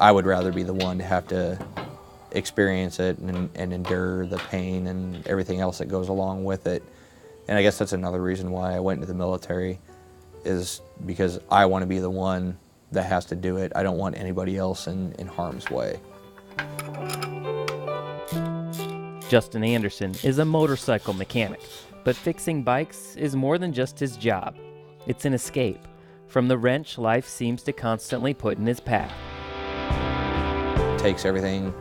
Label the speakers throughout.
Speaker 1: I would rather be the one to have to experience it and endure the pain and everything else that goes along with it. And I guess that's another reason why I went into the military, is because I want to be the one that has to do it. I don't want anybody else in harm's way.
Speaker 2: Justin Anderson is a motorcycle mechanic, but fixing bikes is more than just his job. It's an escape from the wrench life seems to constantly put in his path.
Speaker 1: It takes everything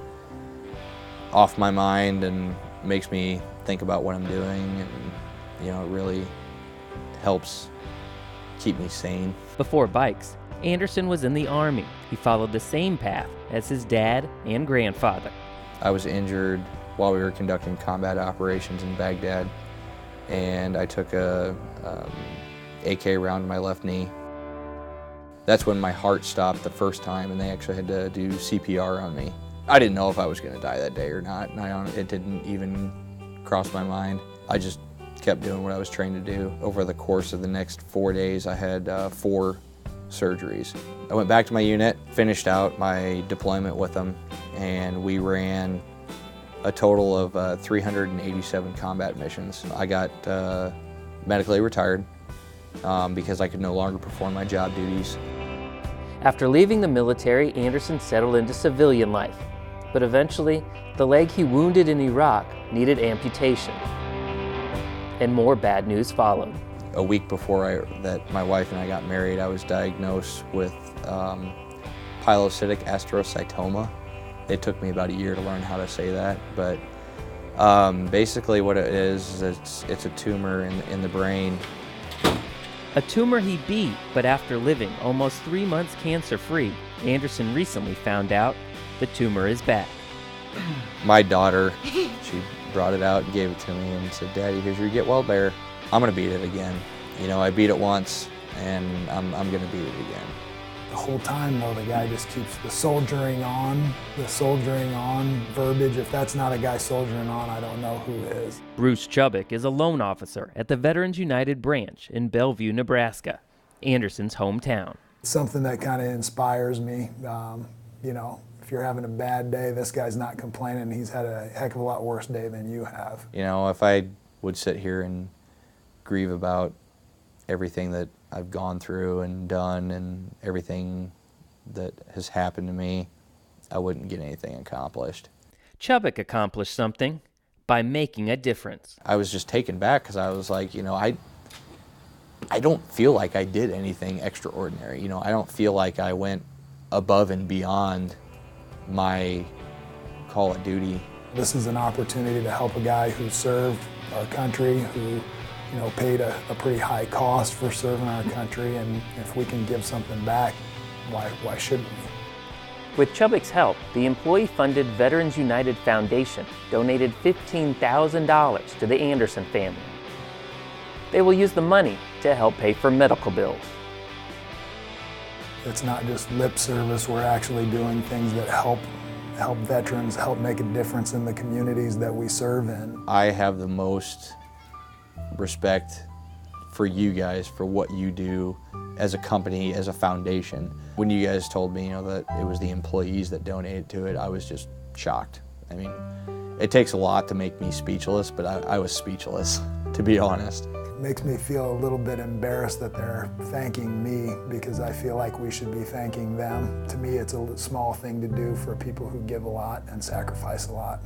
Speaker 1: off my mind and makes me think about what I'm doing, and it really helps keep me sane.
Speaker 2: Before bikes, Anderson was in the Army. He followed the same path as his dad and grandfather.
Speaker 1: I was injured while we were conducting combat operations in Baghdad, and I took a AK round to my left knee. That's when my heart stopped the first time, and they actually had to do CPR on me. I didn't know if I was going to die that day or not, and it didn't even cross my mind. I just kept doing what I was trained to do. Over the course of the next 4 days, I had 4 surgeries. I went back to my unit, finished out my deployment with them, and we ran a total of 387 combat missions. I got medically retired because I could no longer perform my job duties.
Speaker 2: After leaving the military, Anderson settled into civilian life, but eventually, the leg he wounded in Iraq needed amputation, and more bad news followed.
Speaker 1: A week before that my wife and I got married, I was diagnosed with pilocytic astrocytoma. It took me about a year to learn how to say that, but basically what it is it's a tumor in the brain.
Speaker 2: A tumor he beat, but after living almost 3 months cancer-free, Anderson recently found out the tumor is back.
Speaker 1: My daughter, she brought it out and gave it to me and said, "Daddy, here's your get well bear. I'm gonna beat it again. I beat it once, and I'm gonna beat it again."
Speaker 3: The whole time, though, the guy just keeps the soldiering on verbiage. If that's not a guy soldiering on, I don't know who is.
Speaker 2: Bruce Chubbuck is a loan officer at the Veterans United branch in Bellevue, Nebraska, Anderson's hometown.
Speaker 3: It's something that kind of inspires me. If you're having a bad day, this guy's not complaining. He's had a heck of a lot worse day than you have.
Speaker 1: If I would sit here and grieve about everything that I've gone through and done and everything that has happened to me, I wouldn't get anything accomplished.
Speaker 2: Chubbuck accomplished something by making a difference.
Speaker 1: I was just taken back because I was like, I don't feel like I did anything extraordinary. I don't feel like I went above and beyond my call of duty.
Speaker 3: This is an opportunity to help a guy who served our country, who paid a pretty high cost for serving our country, and if we can give something back, why shouldn't we?
Speaker 2: With Chubbuck's help, the employee-funded Veterans United Foundation donated $15,000 to the Anderson family. They will use the money to help pay for medical bills.
Speaker 3: It's not just lip service. We're actually doing things that help veterans, help make a difference in the communities that we serve in.
Speaker 1: I have the most respect for you guys for what you do as a company, as a foundation. When you guys told me, that it was the employees that donated to it, I was just shocked. I mean, it takes a lot to make me speechless, but I was speechless, to be honest.
Speaker 3: It makes me feel a little bit embarrassed that they're thanking me, because I feel like we should be thanking them. To me, it's a small thing to do for people who give a lot and sacrifice a lot.